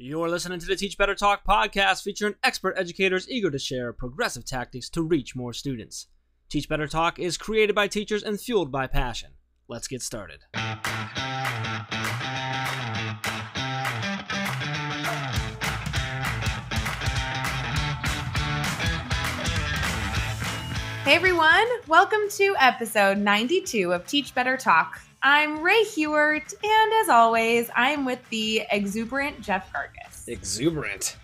You're listening to the Teach Better Talk podcast featuring expert educators eager to share progressive tactics to reach more students. Teach Better Talk is created by teachers and fueled by passion. Let's get started. Hey everyone, welcome to episode 92 of Teach Better Talk. I'm Ray Hewart, and as always, I'm with the exuberant Jeff Gargis. Exuberant.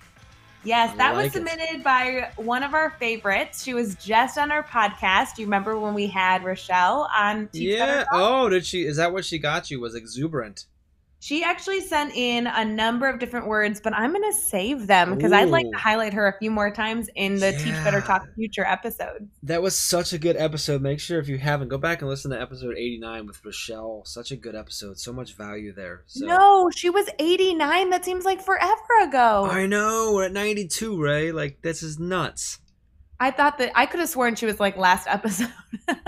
Yes, that was submitted by one of our favorites. She was just on our podcast. Do you remember when we had Rachelle on Teach Better Talk? Oh, did she? Is that what she got you? Was exuberant? She actually sent in a number of different words, but I'm going to save them because I'd like to highlight her a few more times in the Teach Better Talk future episodes. That was such a good episode. Make sure if you haven't, go back and listen to episode 89 with Rachelle. Such a good episode. So much value there. So. No, she was 89. That seems like forever ago. I know. We're at 92, Ray. Like, this is nuts. I thought that I could have sworn she was like last episode.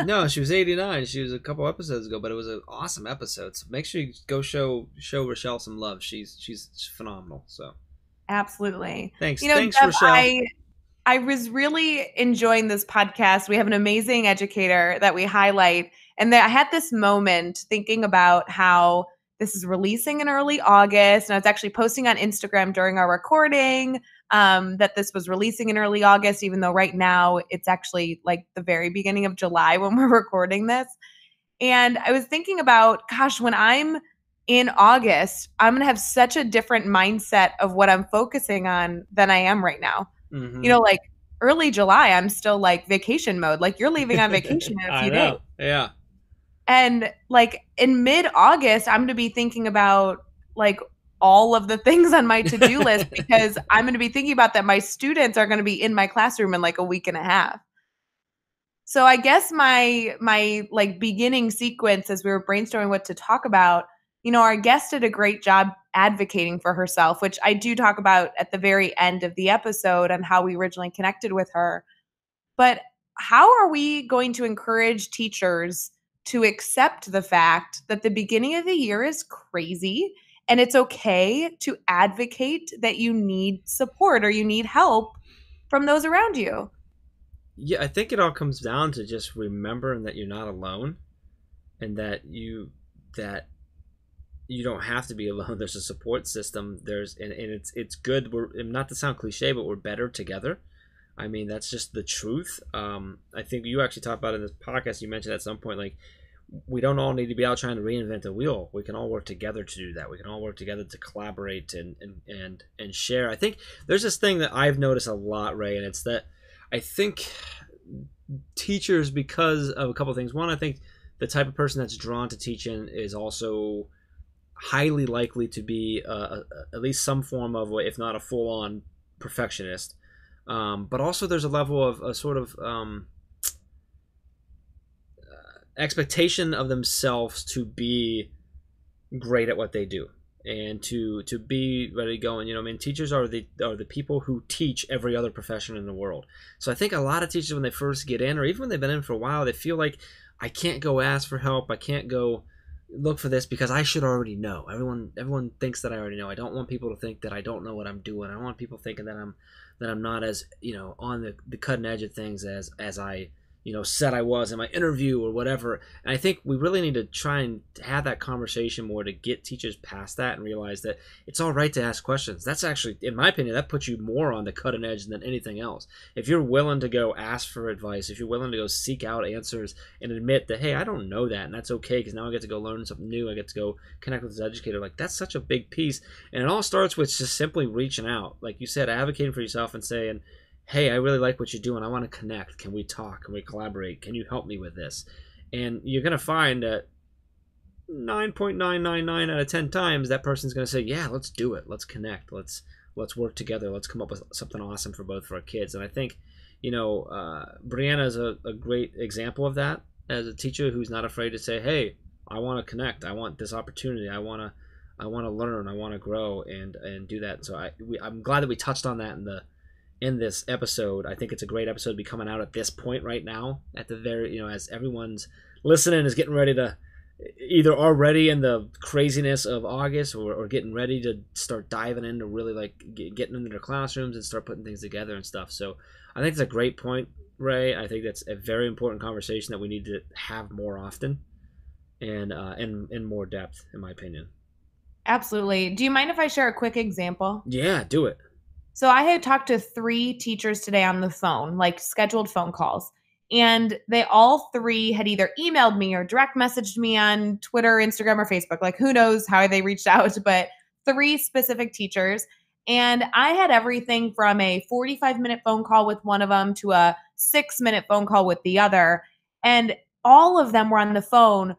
No, she was 89. She was a couple episodes ago, but it was an awesome episode. So make sure you go show Rachelle some love. She's phenomenal. So absolutely. Thanks. You know, Thanks, Jeff, Rachelle. I was really enjoying this podcast. We have an amazing educator that we highlight. And I had this moment thinking about how this is releasing in early August. And I was actually posting on Instagram during our recording that this was releasing in early August, even though right now it's actually like the very beginning of July when we're recording this. And I was thinking about, gosh, when I'm in August, I'm going to have such a different mindset of what I'm focusing on than I am right now. Mm-hmm. You know, like early July, I'm still like vacation mode. Like you're leaving on vacation in a few days. Yeah. And like in mid-August, I'm going to be thinking about like all of the things on my to-do list because I'm going to be thinking about that my students are going to be in my classroom in like a week and a half. So I guess my like beginning sequence as we were brainstorming what to talk about, you know, our guest did a great job advocating for herself, which I do talk about at the very end of the episode on how we originally connected with her. But how are we going to encourage teachers to accept the fact that the beginning of the year is crazy and it's okay to advocate that you need support or you need help from those around you? Yeah, I think it all comes down to just remembering that you're not alone and that you don't have to be alone. There's a support system. And it's good. Not to sound cliche, but we're better together. I mean, that's just the truth. I think you actually talked about it in this podcast. You mentioned at some point, like, we don't all need to be out trying to reinvent the wheel. We can all work together to do that. We can all work together to collaborate and share. I think there's this thing that I've noticed a lot, Ray, and it's that I think teachers, because of a couple of things. One, I think the type of person that's drawn to teaching is also highly likely to be at least some form of, if not a full-on perfectionist. But also there's a level of a sort of expectation of themselves to be great at what they do and to be ready to go. And, you know, I mean, teachers are the people who teach every other profession in the world. So I think a lot of teachers, when they first get in, or even when they've been in for a while, they feel like, I can't go ask for help. I can't go look for this because I should already know. Everyone thinks that I already know. I don't want people to think that I don't know what I'm doing. I don't want people thinking that I'm not as, you know, on the cutting edge of things as I, you know, said I was in my interview or whatever. And I think we really need to try and have that conversation more to get teachers past that and realize that it's all right to ask questions. That's actually, in my opinion, that puts you more on the cutting edge than anything else. If you're willing to go ask for advice, if you're willing to go seek out answers and admit that, hey, I don't know that, and that's okay because now I get to go learn something new. I get to go connect with this educator. Like, that's such a big piece. And it all starts with just simply reaching out. Like you said, advocating for yourself and saying, hey, I really like what you're doing. I want to connect. Can we talk? Can we collaborate? Can you help me with this? And you're going to find that 9.999 out of 10 times, that person's going to say, yeah, let's do it. Let's connect. Let's work together. Let's come up with something awesome for both of our kids. And I think, you know, Brianna is a great example of that as a teacher who's not afraid to say, hey, I want to connect. I want this opportunity. I want to learn. I want to grow and do that. So I'm glad that we touched on that in this episode. I think it's a great episode to be coming out at this point right now, at the very, you know, as everyone's listening is getting ready to either already in the craziness of August or getting ready to start diving into really like getting into their classrooms and start putting things together and stuff. So I think it's a great point, Ray. I think that's a very important conversation that we need to have more often and in more depth, in my opinion. Absolutely. Do you mind if I share a quick example? Yeah, do it. So I had talked to 3 teachers today on the phone, like scheduled phone calls. And they all 3 had either emailed me or direct messaged me on Twitter, Instagram, or Facebook. Like who knows how they reached out, but 3 specific teachers. And I had everything from a 45-minute phone call with one of them to a 6-minute phone call with the other. And all of them were on the phone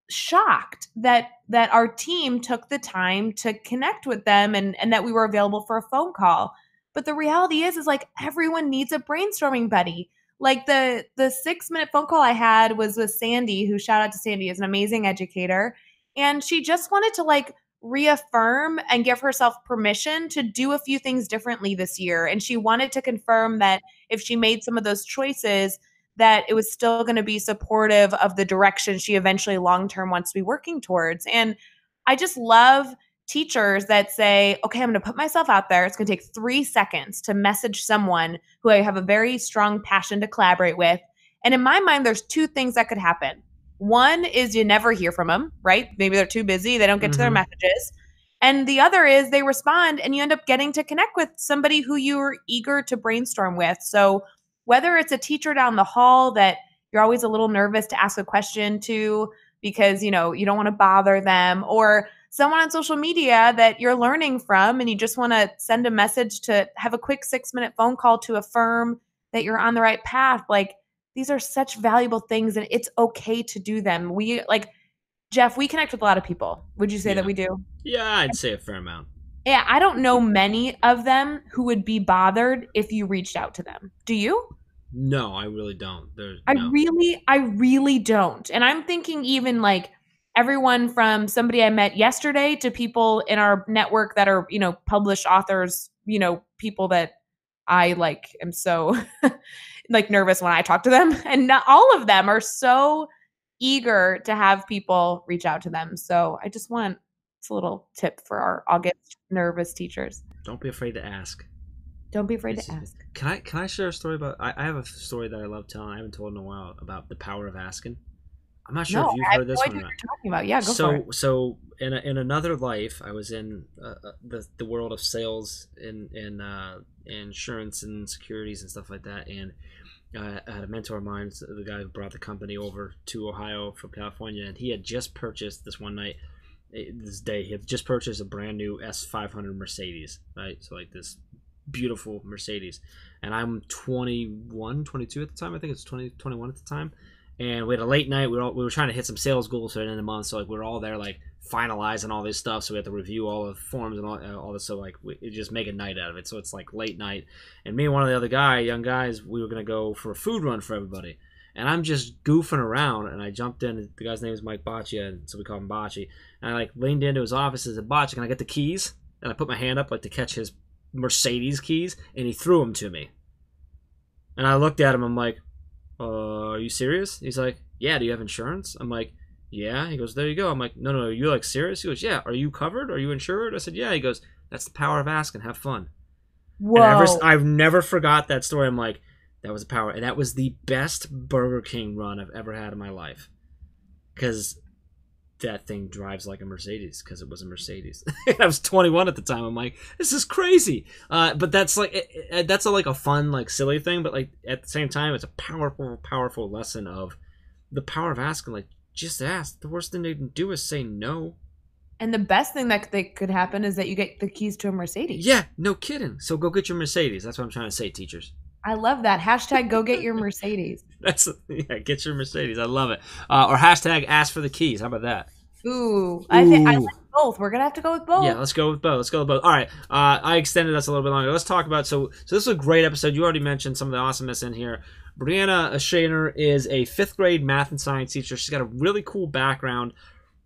shocked that our team took the time to connect with them and that we were available for a phone call. But the reality is like everyone needs a brainstorming buddy. Like the 6-minute phone call I had was with Sandy, who, shout out to Sandy, is an amazing educator. And she just wanted to like reaffirm and give herself permission to do a few things differently this year. And she wanted to confirm that if she made some of those choices, that it was still going to be supportive of the direction she eventually long-term wants to be working towards. And I just love teachers that say, okay, I'm going to put myself out there. It's going to take 3 seconds to message someone who I have a very strong passion to collaborate with. And in my mind, there's 2 things that could happen. One is you never hear from them, right? Maybe they're too busy. They don't get to their messages. And the other is they respond and you end up getting to connect with somebody who you're eager to brainstorm with. So whether it's a teacher down the hall that you're always a little nervous to ask a question to because, you know, you don't want to bother them, or someone on social media that you're learning from and you just want to send a message to have a quick 6-minute phone call to affirm that you're on the right path. Like these are such valuable things and it's okay to do them. We like, Jeff, we connect with a lot of people. Would you say that we do? Yeah, I'd say a fair amount. Yeah, I don't know many of them who would be bothered if you reached out to them. Do you? No, I really don't. I really don't. And I'm thinking even like everyone from somebody I met yesterday to people in our network that are, you know, published authors, you know, people that I like am so like nervous when I talk to them. And not all of them are so eager to have people reach out to them. So I just want it's a little tip for our August nervous teachers. Don't be afraid to ask. Don't be afraid to ask. Can I share a story about? I have a story that I love telling. I haven't told in a while about the power of asking. I'm not sure if you've heard this one or not. What you're talking about. Yeah, go for it. So in another life, I was in the world of sales and insurance and securities and stuff like that, and I had a mentor of mine, the guy who brought the company over to Ohio from California, and he had just purchased this one night. This day, he had just purchased a brand new S500 Mercedes, right? So like this beautiful Mercedes, and I'm 21, 22 at the time. I think it's 21 at the time, and we had a late night. We were trying to hit some sales goals for the end of the month, so like we were all there like finalizing all this stuff. So we had to review all the forms and all this. So like we just make a night out of it. So it's like late night, and me and one of the other young guys, we were gonna go for a food run for everybody. And I'm just goofing around, and I jumped in. The guy's name is Mike Boccia, and so we call him Bocci. And I like leaned into his office and said, "Boccia, can I get the keys?" And I put my hand up like to catch his Mercedes keys, and he threw them to me. And I looked at him. I'm like, "Are you serious?" He's like, "Yeah. Do you have insurance?" I'm like, "Yeah." He goes, "There you go." I'm like, "No, are you like serious?" He goes, "Yeah." "Are you covered? Are you insured?" I said, "Yeah." He goes, "That's the power of asking. Have fun." Whoa! And I've never forgot that story. I'm like, that was the power, and that was the best Burger King run I've ever had in my life, because that thing drives like a Mercedes, because it was a Mercedes. I was 21 at the time. I'm like, this is crazy. But that's like that's like a fun, like silly thing, but like at the same time, it's a powerful lesson of the power of asking. Like, just ask. The worst thing they can do is say no. And the best thing that could happen is that you get the keys to a Mercedes. Yeah, no kidding. So go get your Mercedes. That's what I'm trying to say, teachers. I love that. Hashtag go get your Mercedes. Get your Mercedes. I love it. Or hashtag ask for the keys. How about that? Ooh. I think I like both. We're gonna have to go with both. Yeah, let's go with both. All right. I extended us a little bit longer. Let's talk about so this is a great episode. You already mentioned some of the awesomeness in here. Brianna Shaner is a 5th grade math and science teacher. She's got a really cool background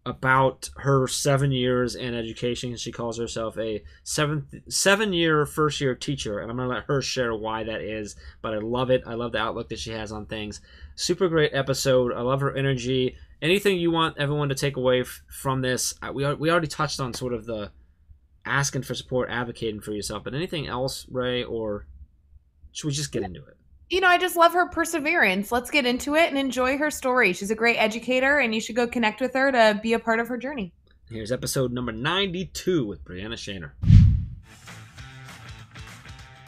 about her 7 years in education. She calls herself a 7-year first-year teacher, and I'm going to let her share why that is, but I love it. I love the outlook that she has on things. Super great episode. I love her energy. anything you want everyone to take away from this? We already touched on sort of the asking for support, advocating for yourself, but anything else, Ray, or should we just get into it? I just love her perseverance. Let's get into it and enjoy her story. She's a great educator, and you should go connect with her to be a part of her journey. Here's episode number 92 with Brianna Shaner.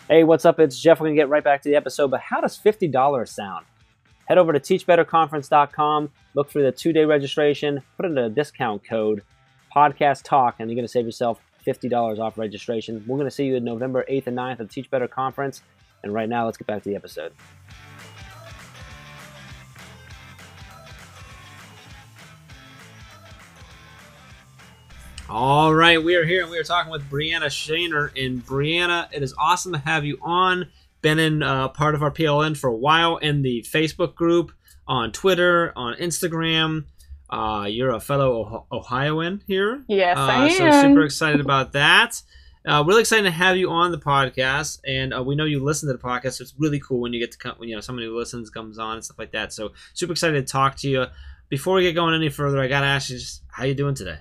Hey, what's up? It's Jeff. We're going to get right back to the episode, but how does $50 sound? Head over to teachbetterconference.com, look for the 2-day registration, put in a discount code, podcast talk, and you're going to save yourself $50 off registration. We're going to see you November 8th and 9th at the Teach Better Conference. And right now, let's get back to the episode. All right, we are here and we are talking with Brianna Shaner. And Brianna, it is awesome to have you on. Been in part of our PLN for a while in the Facebook group, on Twitter, on Instagram. You're a fellow Ohioan here. Yes, I am. So super excited about that. Really excited to have you on the podcast, and we know you listen to the podcast, so it's really cool when you get to come, somebody who listens comes on and stuff like that. So super excited to talk to you. Before we get going any further, I gotta ask you, just how you doing today?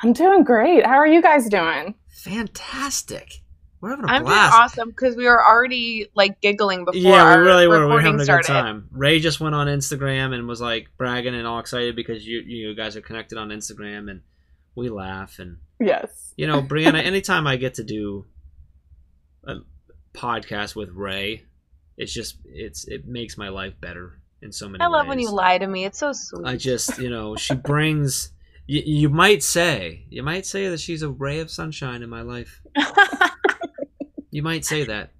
I'm doing great. How are you guys doing? Fantastic. We're having a I'm blast. doing awesome because we were already like giggling before. Yeah, we really were. Recording We're having a started. good time. Ray just went on Instagram and was like bragging and all excited because you guys are connected on Instagram, and we laugh. And yes, Brianna, anytime I get to do a podcast with Ray, it makes my life better in so many ways. I love when you lie to me. It's so sweet. I just she brings. You might say that she's a ray of sunshine in my life. You might say that.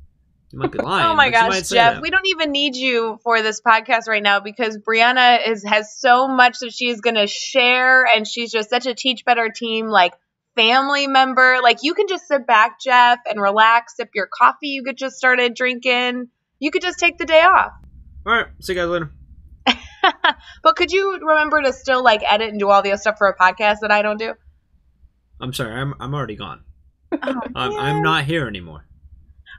You might be lying. Oh my gosh, Jeff, we don't even need you for this podcast right now because Brianna has so much that she is going to share, and she's just such a Teach Better team family member. You can just sit back, Jeff, and relax, sip your coffee you could just started drinking. You could just take the day off. All right, see you guys later. But could you remember to still edit and do all the other stuff for a podcast that I don't do? I'm sorry, I'm already gone. Oh, I'm not here anymore.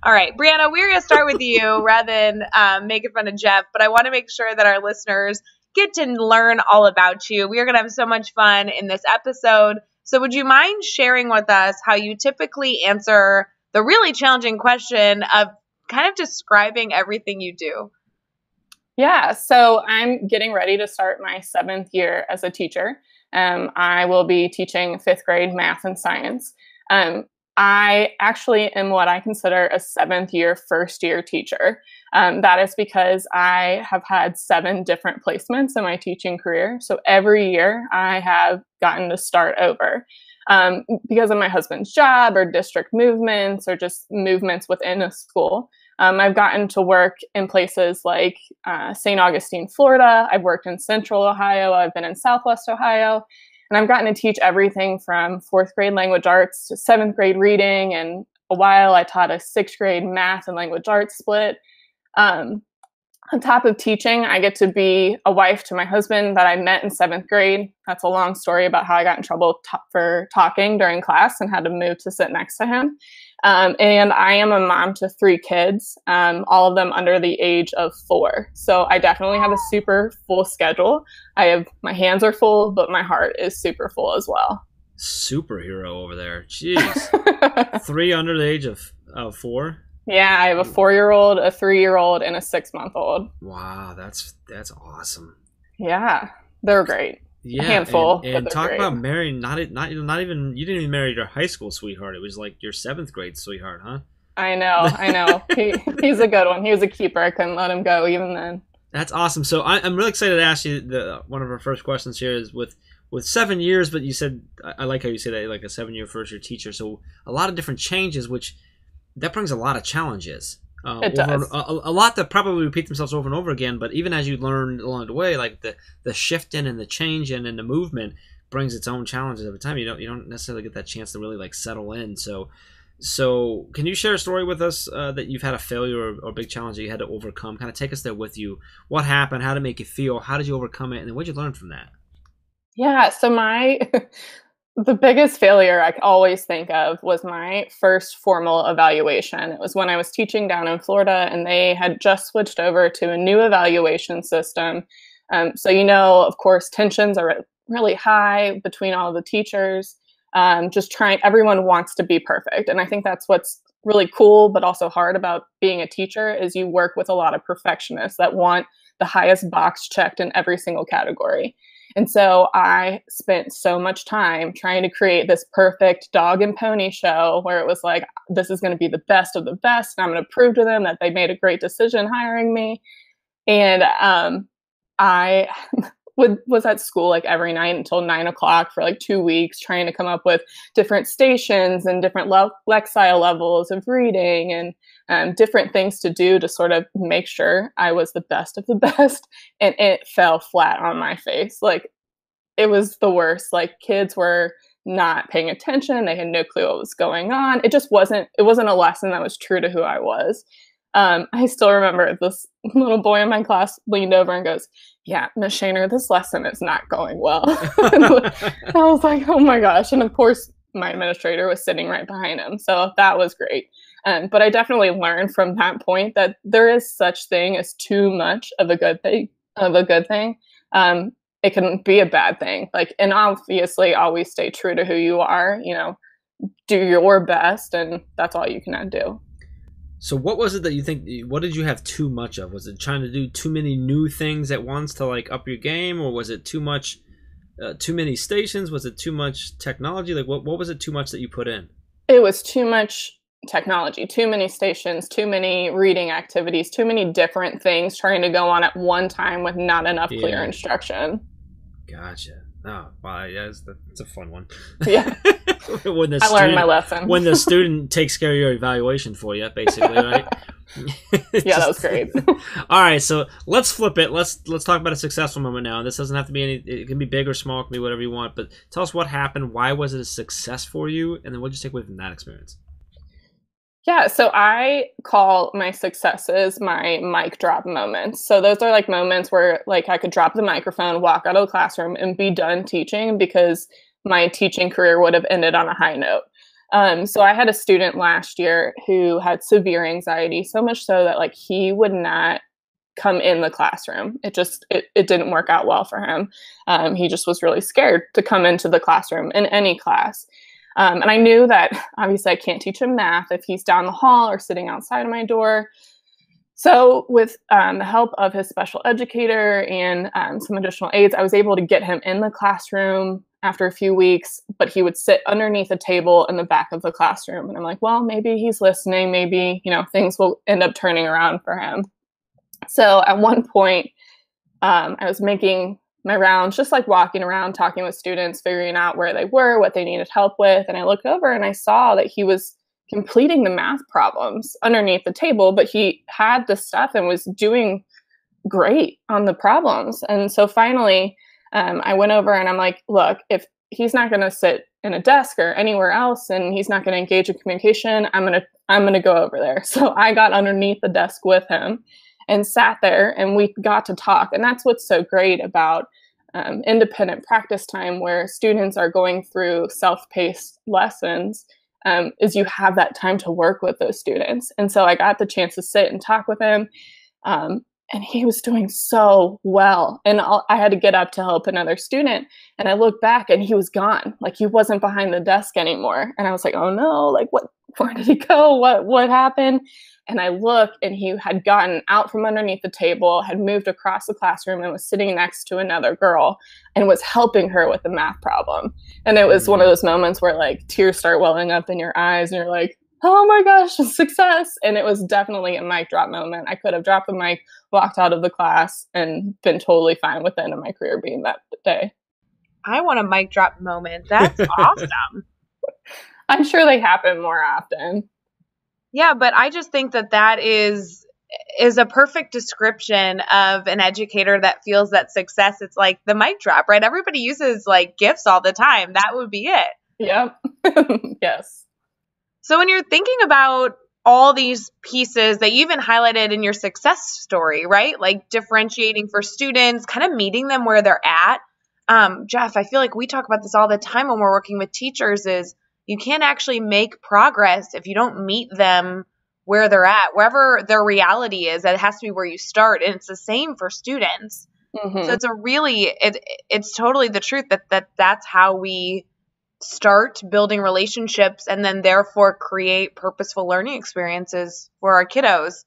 All right, Brianna, we're going to start with you rather than making fun of Jeff, but I want to make sure that our listeners get to learn all about you. We are going to have so much fun in this episode. So would you mind sharing with us how you typically answer the really challenging question of kind of describing everything you do? Yeah, so I'm getting ready to start my 7th year as a teacher. I will be teaching 5th grade math and science. I actually am what I consider a 7th year, first year teacher. That is because I have had 7 different placements in my teaching career. So every year I have gotten to start over because of my husband's job or district movements or just movements within a school. I've gotten to work in places like St. Augustine, Florida. I've worked in Central Ohio. I've been in Southwest Ohio. And I've gotten to teach everything from 4th grade language arts to 7th grade reading. And a while I taught a 6th grade math and language arts split. On top of teaching, I get to be a wife to my husband that I met in 7th grade. That's a long story about how I got in trouble for talking during class and had to move to sit next to him. And I am a mom to 3 kids, all of them under the age of 4. So I definitely have a super full schedule. My hands are full, but my heart is super full as well. Superhero over there. Jeez. 3 under the age of 4? Yeah, I have a 4-year-old, a 3-year-old, and a 6-month-old. Wow, that's awesome. Yeah, they're great. Yeah, a handful. And talk about marrying not even you didn't even marry your high school sweetheart. It was your 7th grade sweetheart, huh? I know. He's a good one. He was a keeper. I couldn't let him go even then. That's awesome. So I'm really excited to ask you one of our first questions here is with 7 years, but you said I like how you say that, like a 7-year first year teacher. So a lot of different changes, which that brings a lot of challenges. It does. A lot that probably repeat themselves over and over again, but even as you learn along the way, like the shifting and the changing and the movement brings its own challenges every time. You don't necessarily get that chance to really settle in. So can you share a story with us that you've had a failure or a big challenge that you had to overcome? Kind of take us there with you. What happened? How did it make you feel? How did you overcome it? And then what did you learn from that? Yeah, so the biggest failure I always think of was my first formal evaluation. It was when I was teaching down in Florida, and they had just switched over to a new evaluation system So, of course, tensions are really high between all the teachers. Everyone wants to be perfect. And I think that's what's really cool, but also hard about being a teacher is you work with a lot of perfectionists that want the highest box checked in every single category. And so I spent so much time trying to create this perfect dog and pony show where it was like, this is going to be the best of the best. And I'm going to prove to them that they made a great decision hiring me. And I was at school like every night until 9 o'clock for like 2 weeks, trying to come up with different stations and different lexile levels of reading and different things to do to sort of make sure I was the best of the best. And it fell flat on my face. Like, it was the worst. Like, kids were not paying attention. They had no clue what was going on. It wasn't a lesson that was true to who I was. I still remember this little boy in my class leaned over and goes, "Yeah, Miss Shaner, this lesson is not going well." I was like, oh my gosh. And of course, my administrator was sitting right behind him. So that was great. But I definitely learned from that point that there is such thing as too much of a good thing. It can be a bad thing. Like, and obviously always stay true to who you are, do your best, and that's all you can do. So what was it that you think, what did you have too much of? Was it trying to do too many new things at once to like up your game? Or was it too much, too many stations? Was it too much technology? Like what was it too much that you put in? It was too much technology, too many stations, too many reading activities, too many different things trying to go on at one time with not enough clear instruction. Gotcha. Oh, wow. Yeah, it's a fun one. Yeah. I learned my lesson. When the student takes care of your evaluation for you, basically, right? Yeah, that was great. All right, so let's flip it. Let's talk about a successful moment now. This doesn't have to be it can be big or small, it can be whatever you want, but tell us what happened. Why was it a success for you? And then what did you take away from that experience? Yeah, so I call my successes my mic drop moments. So those are like moments where like I could drop the microphone, walk out of the classroom, and be done teaching because my teaching career would have ended on a high note. So I had a student last year who had severe anxiety, so much so that like he would not come in the classroom. It didn't work out well for him. He just was really scared to come into the classroom in any class. And I knew that obviously I can't teach him math if he's down the hall or sitting outside of my door. So with the help of his special educator and some additional aides, I was able to get him in the classroom after a few weeks, but he would sit underneath a table in the back of the classroom. And I'm like, well, maybe he's listening. Maybe, things will end up turning around for him. So at one point, I was making my rounds, just like walking around, talking with students, figuring out where they were, what they needed help with. And I looked over and I saw that he was completing the math problems underneath the table, but he had the stuff and was doing great on the problems. And so finally, I went over and I'm like, look, if he's not going to sit in a desk or anywhere else and he's not going to engage in communication, I'm going to go over there. So I got underneath the desk with him and sat there and we got to talk. And that's what's so great about independent practice time, where students are going through self-paced lessons, is you have that time to work with those students. And so I got the chance to sit and talk with him. And he was doing so well. And I had to get up to help another student. And I looked back and he was gone. Like, he wasn't behind the desk anymore. And I was like, oh no, like where did he go? What happened? And I looked and he had gotten out from underneath the table, had moved across the classroom and was sitting next to another girl and was helping her with the math problem. And it was one of those moments where like tears start welling up in your eyes and you're like, oh my gosh, success. And it was definitely a mic drop moment. I could have dropped the mic, walked out of the class, and been totally fine with the end of my career being that day. I want a mic drop moment. That's awesome. I'm sure they happen more often. Yeah, but I just think that is a perfect description of an educator that feels that success. It's like the mic drop, right? Everybody uses like gifts all the time. That would be it. Yep. Yes. So when you're thinking about all these pieces that you even highlighted in your success story, right? Like differentiating for students, kind of meeting them where they're at. Jeff, I feel like we talk about this all the time when we're working with teachers is you can't actually make progress if you don't meet them where they're at, wherever their reality is. That has to be where you start. And it's the same for students. So it's it's totally the truth that's how we start building relationships and then therefore create purposeful learning experiences for our kiddos.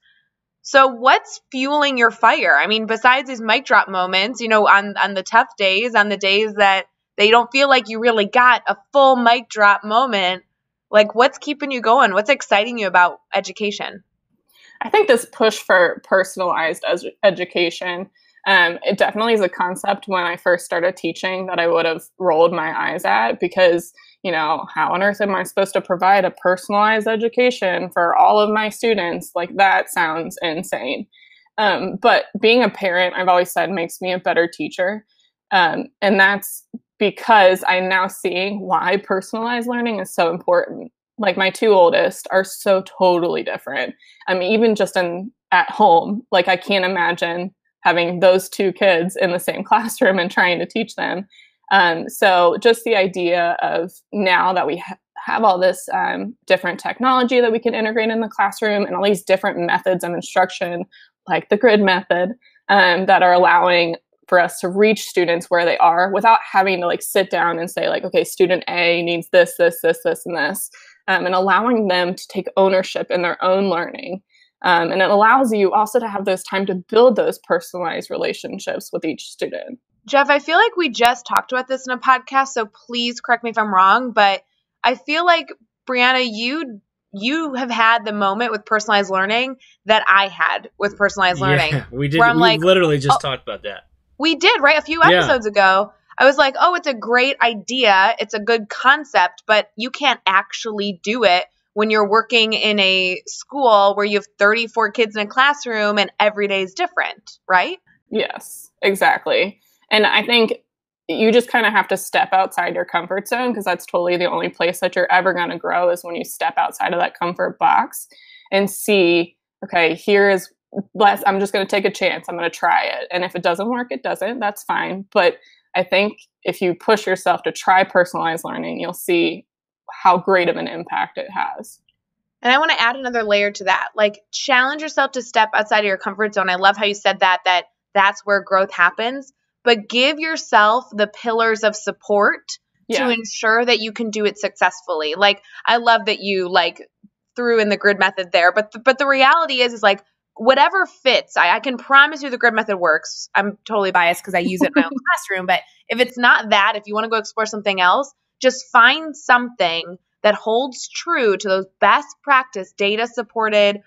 So what's fueling your fire? I mean, besides these mic drop moments, on the tough days, on the days that they don't feel like you really got a full mic drop moment, like what's keeping you going? What's exciting you about education? I think this push for personalized education, it definitely is a concept when I first started teaching that I would have rolled my eyes at, because, how on earth am I supposed to provide a personalized education for all of my students? Like, that sounds insane. But being a parent, I've always said, makes me a better teacher. And that's because I'm now seeing why personalized learning is so important. Like, my two oldest are so totally different. I mean, even just at home, like, I can't imagine having those two kids in the same classroom and trying to teach them. So just the idea of now that we have all this different technology that we can integrate in the classroom and all these different methods of instruction, like the grid method, that are allowing for us to reach students where they are without having to sit down and say okay, student A needs this, this, this, this, and this, and allowing them to take ownership in their own learning. And it allows you also to have those time to build those personalized relationships with each student. Jeff, I feel like we just talked about this in a podcast, so please correct me if I'm wrong, but I feel like, Brianna, you have had the moment with personalized learning that I had with personalized learning. Yeah, we did. We literally just talked about that. We did, right? A few episodes ago. I was like, oh, it's a great idea. It's a good concept, but you can't actually do it when you're working in a school where you have 34 kids in a classroom and every day is different, right? Yes, exactly. And I think you just kind of have to step outside your comfort zone, because that's totally the only place that you're ever going to grow, is when you step outside of that comfort box and see, okay, I'm just going to take a chance. I'm going to try it. And if it doesn't work, it doesn't. That's fine. But I think if you push yourself to try personalized learning, you'll see how great of an impact it has. And I want to add another layer to that. Challenge yourself to step outside of your comfort zone. I love how you said that's where growth happens. But give yourself the pillars of support to ensure that you can do it successfully. I love that you threw in the grid method there, but the reality is whatever fits. I can promise you the grid method works. I'm totally biased because I use it in my own classroom, but if it's not that, if you want to go explore something else, just find something that holds true to those best practice data supported,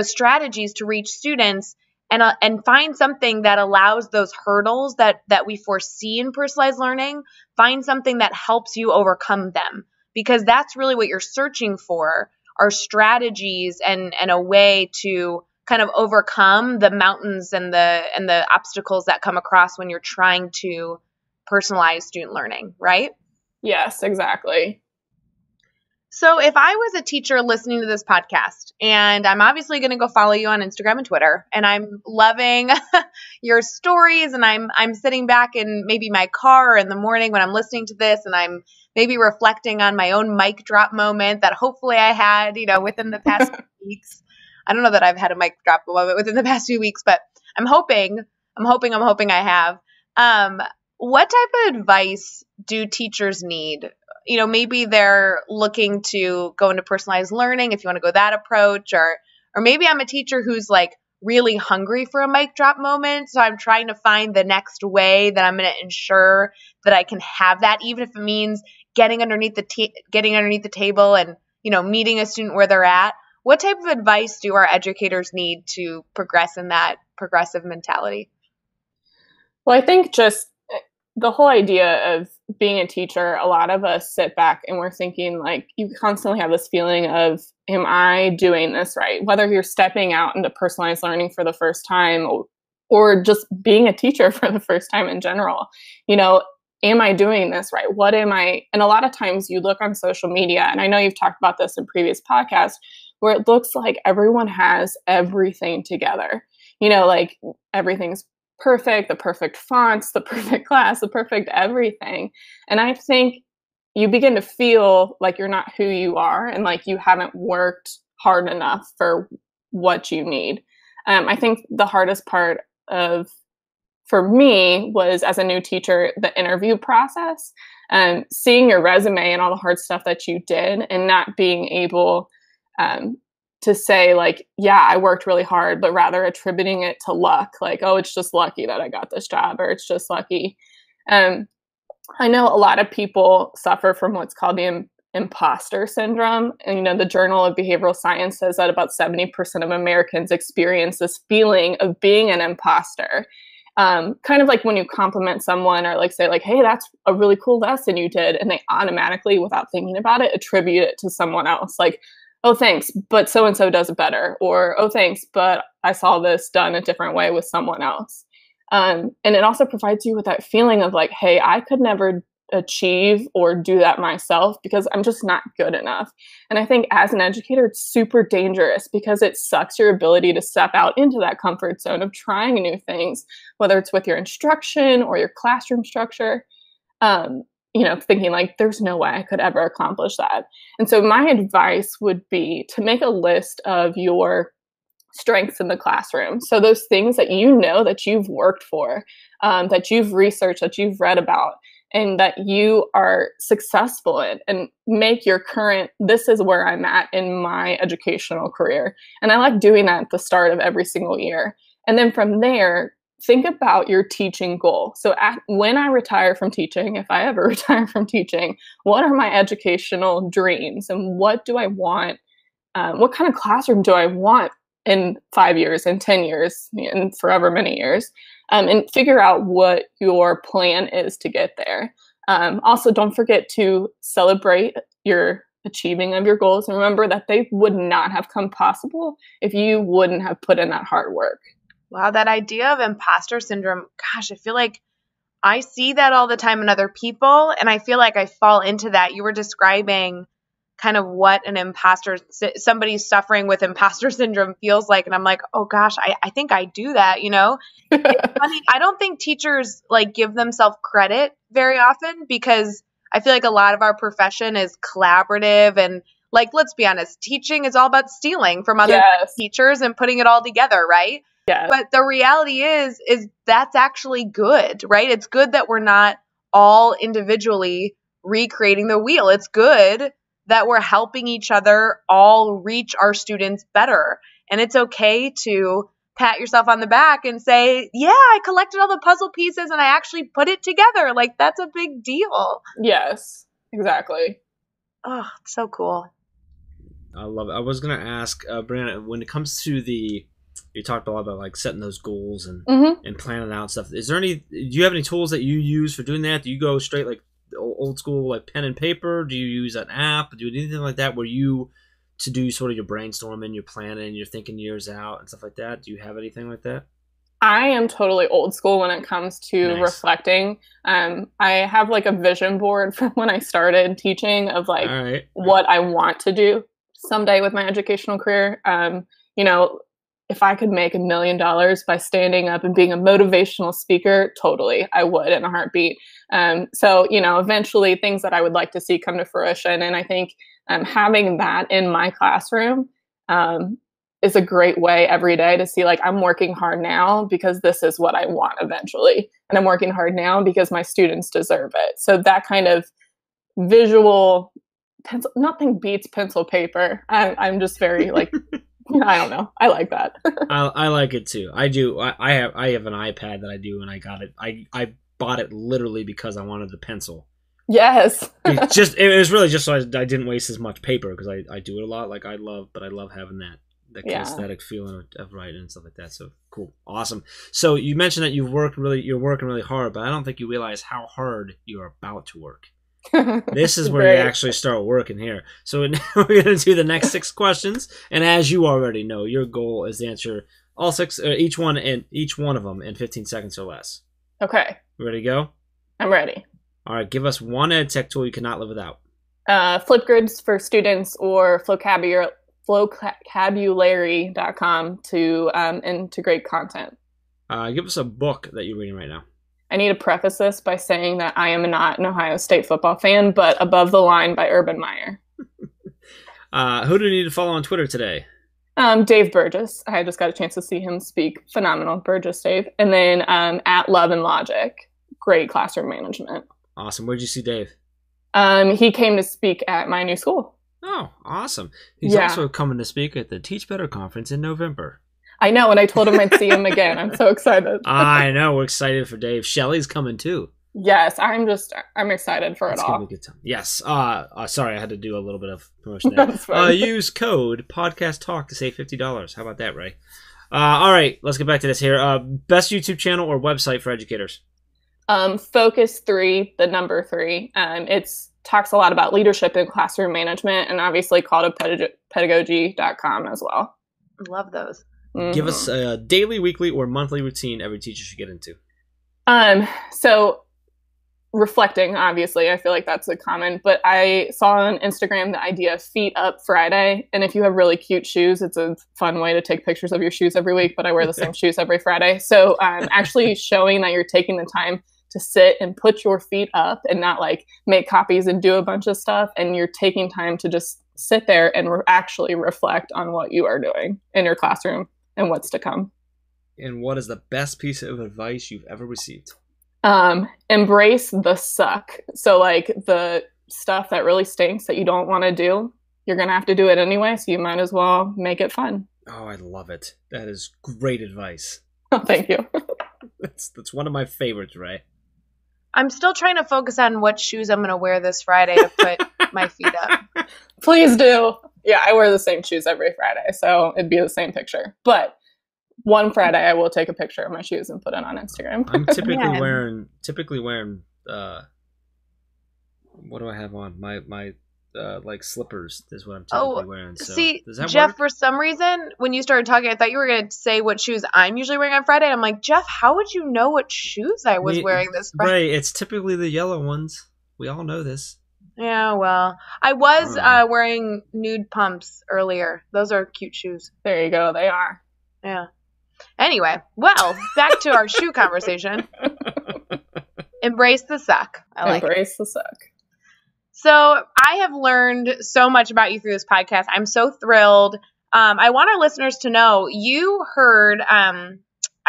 strategies to reach students. And find something that allows those hurdles that we foresee in personalized learning. Find something that helps you overcome them, because that's really what you're searching for, are strategies and a way to kind of overcome the mountains and the obstacles that come across when you're trying to personalize student learning, right? Yes, exactly. So if I was a teacher listening to this podcast, and I'm obviously going to go follow you on Instagram and Twitter, and I'm loving your stories, and I'm sitting back in maybe my car in the morning when I'm listening to this, and I'm maybe reflecting on my own mic drop moment that hopefully I had, within the past few weeks. I don't know that I've had a mic drop moment within the past few weeks, but I'm hoping I have. What type of advice do teachers need? Maybe they're looking to go into personalized learning, if you want to go that approach, or maybe I'm a teacher who's really hungry for a mic drop moment. So I'm trying to find the next way that I'm going to ensure that I can have that, even if it means getting underneath the table and, meeting a student where they're at. What type of advice do our educators need to progress in that progressive mentality? Well, I think just the whole idea of being a teacher, a lot of us sit back and we're thinking, you constantly have this feeling of, am I doing this right? Whether you're stepping out into personalized learning for the first time or just being a teacher for the first time in general, am I doing this right? What am I? And a lot of times you look on social media, and I know you've talked about this in previous podcasts, where it looks like everyone has everything together. Everything's perfect, the perfect fonts, the perfect class, the perfect everything. And I think you begin to feel like you're not who you are, and you haven't worked hard enough for what you need. I think the hardest part for me was, as a new teacher, the interview process, seeing your resume and all the hard stuff that you did and not being able to say like, yeah, I worked really hard, but rather attributing it to luck. Like, oh, it's just lucky that I got this job, or it's just lucky. I know a lot of people suffer from what's called the imposter syndrome. And, the Journal of Behavioral Science says that about 70% of Americans experience this feeling of being an imposter. Kind of like when you compliment someone or like say like, hey, that's a really cool lesson you did. And they automatically, without thinking about it, attribute it to someone else. Like, oh, thanks, but so-and-so does it better. Or, oh, thanks, but I saw this done a different way with someone else. And it also provides you with that feeling of like, hey, I could never achieve or do that myself because I'm just not good enough. And I think as an educator, it's super dangerous because it sucks your ability to step out into that comfort zone of trying new things, whether it's with your instruction or your classroom structure, thinking like, there's no way I could ever accomplish that. And so my advice would be to make a list of your strengths in the classroom. So those things that that you've worked for, that you've researched, that you've read about, and that you are successful in, and make your current, this is where I'm at in my educational career. And I like doing that at the start of every single year. And then from there, think about your teaching goal. So when I retire from teaching, if I ever retire from teaching, what are my educational dreams? And what do I want? What kind of classroom do I want in 5 years, in 10 years, and forever many years, and figure out what your plan is to get there. Also, don't forget to celebrate your achieving of your goals, and remember that they would not have come possible if you wouldn't have put in that hard work. Wow, that idea of imposter syndrome, gosh, I feel like I see that all the time in other people, and I feel like I fall into that. You were describing kind of what somebody suffering with imposter syndrome feels like. And I'm like, oh gosh, I think I do that, It's funny. I don't think teachers like give themselves credit very often because I feel like a lot of our profession is collaborative and like, let's be honest, teaching is all about stealing from other teachers and putting it all together, right? Yeah. But the reality is that's actually good, right? It's good that we're not all individually recreating the wheel. It's good that we're helping each other all reach our students better. And it's okay to pat yourself on the back and say, yeah, I collected all the puzzle pieces and I actually put it together. Like, that's a big deal. Yes, exactly. Oh, it's so cool. I love it. I was going to ask, Brianna, when it comes to you talked a lot about like setting those goals and planning out stuff. Do you have any tools that you use for doing that? Do you go straight like old school, like pen and paper? Do you use an app? Do you do anything like that where you to do sort of your brainstorming, your planning, you're thinking years out and stuff like that? Do you have anything like that? I am totally old school when it comes to reflecting. I have like a vision board from when I started teaching of like what I want to do someday with my educational career. If I could make $1 million by standing up and being a motivational speaker, totally, I would in a heartbeat. So, eventually things that I would like to see come to fruition. And I think having that in my classroom is a great way every day to see like, I'm working hard now because this is what I want eventually. And I'm working hard now because my students deserve it. So that kind of visual pencil, nothing beats pencil paper. I'm just very like, I don't know. I like that. I like it too. I do. I have an iPad that I do, and I got it. I bought it literally because I wanted the pencil. Yes. It was really just so I didn't waste as much paper because I do it a lot. Like I love having that kinesthetic feeling of writing and stuff like that. So cool, awesome. So you mentioned that you're working really hard, but I don't think you realize how hard you're about to work. This is where you actually start working here. So now we're going to do the next 6 questions, and as you already know, your goal is to answer all 6, each one of them in 15 seconds or less. Okay. Ready to go? I'm ready. All right. Give us one ed tech tool you cannot live without. Flipgrids for students or vocabulary.com to integrate content. Give us a book that you're reading right now. I need to preface this by saying that I am not an Ohio State football fan, but Above the Line by Urban Meyer. Who do we need to follow on Twitter today? Dave Burgess. I just got a chance to see him speak. Phenomenal. Burgess Dave. And then at Love and Logic. Great classroom management. Awesome. Where'd you see Dave? He came to speak at my new school. Oh, awesome. He's also coming to speak at the Teach Better conference in November. I know, and I told him I'd see him again. I'm so excited. I know. We're excited for Dave. Shelly's coming too. Yes, I'm excited for it all. It's gonna be a good time. Yes. Sorry, I had to do a little bit of promotion there. Use code Podcast Talk to save $50. How about that, Ray? All right, let's get back to this here. Best YouTube channel or website for educators? Focus 3, the number 3. It's talks a lot about leadership and classroom management, and obviously calledpedagogy.com as well. Love those. Mm-hmm. Give us a daily, weekly, or monthly routine every teacher should get into. So reflecting, obviously, I feel like that's a common, but I saw on Instagram the idea of Feet Up Friday. And if you have really cute shoes, it's a fun way to take pictures of your shoes every week, but I wear the same shoes every Friday. So actually showing that you're taking the time to sit and put your feet up and not like make copies and do a bunch of stuff. And you're taking time to just sit there and actually reflect on what you are doing in your classroom and what's to come. And what is the best piece of advice you've ever received? Embrace the suck. So like the stuff that really stinks that you don't want to do, you're going to have to do it anyway. So you might as well make it fun. Oh, I love it. That is great advice. Oh, thank you. That's one of my favorites, Ray. I'm still trying to focus on what shoes I'm going to wear this Friday to put my feet up. Please do. Yeah, I wear the same shoes every Friday, so it'd be the same picture. But one Friday, I will take a picture of my shoes and put it on Instagram. I'm typically wearing. What do I have on? My like slippers is what I'm typically wearing. So, see, does that Jeff, work? for some reason, when you started talking, I thought you were going to say what shoes I'm usually wearing on Friday. I'm like, Jeff, how would you know what shoes I was wearing this Friday? Ray, it's typically the yellow ones. We all know this. Yeah, well, I was wearing nude pumps earlier. Those are cute shoes. There you go. They are. Yeah. Anyway, well, back to our shoe conversation. Embrace the suck. I like Embrace the suck. So I have learned so much about you through this podcast. I'm so thrilled. I want our listeners to know you heard, I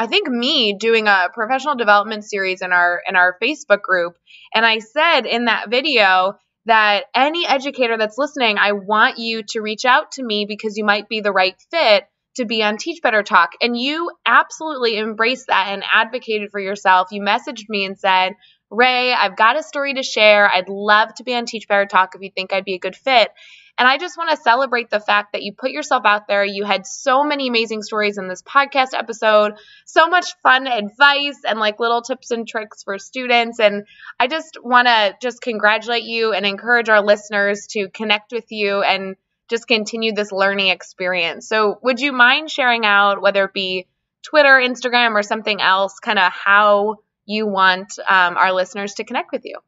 think, me doing a professional development series in our Facebook group. And I said in that video that any educator that's listening, I want you to reach out to me because you might be the right fit to be on Teach Better Talk. And you absolutely embraced that and advocated for yourself. You messaged me and said, Ray, I've got a story to share. I'd love to be on Teach Better Talk if you think I'd be a good fit. And I just want to celebrate the fact that you put yourself out there. You had so many amazing stories in this podcast episode, so much fun advice and like little tips and tricks for students. And I just want to just congratulate you and encourage our listeners to connect with you and just continue this learning experience. So would you mind sharing out, whether it be Twitter, Instagram, or something else, kind of how you want our listeners to connect with you?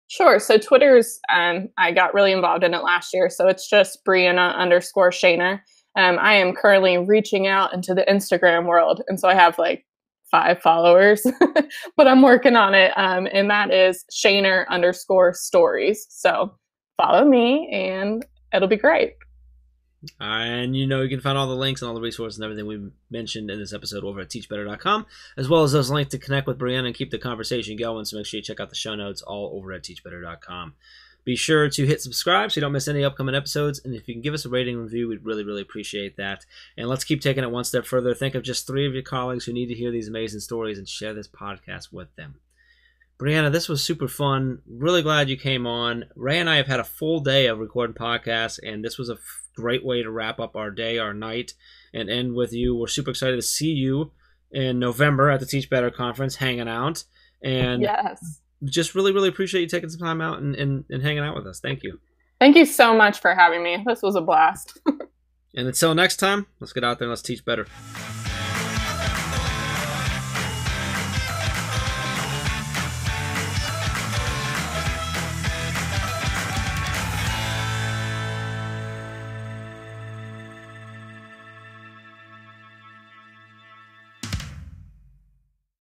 Sure. So Twitter's, I got really involved in it last year. So it's just Brianna_Shaner. I am currently reaching out into the Instagram world. And so I have like 5 followers, but I'm working on it. And that is Shaner_stories. So follow me and it'll be great. And you can find all the links and all the resources and everything we mentioned in this episode over at teachbetter.com, as well as those links to connect with Brianna and keep the conversation going. So make sure you check out the show notes all over at teachbetter.com. Be sure to hit subscribe so you don't miss any upcoming episodes. And if you can give us a rating and review, we'd really, really appreciate that. And let's keep taking it one step further. Think of just 3 of your colleagues who need to hear these amazing stories and share this podcast with them. Brianna, this was super fun. Really glad you came on. Ray and I have had a full day of recording podcasts, and this was a great way to wrap up our day, our night, and end with you. We're super excited to see you in November at the Teach Better conference, hanging out. And yes, just really, really appreciate you taking some time out and hanging out with us. Thank you. Thank you so much for having me. This was a blast. And until next time, let's get out there and let's teach better.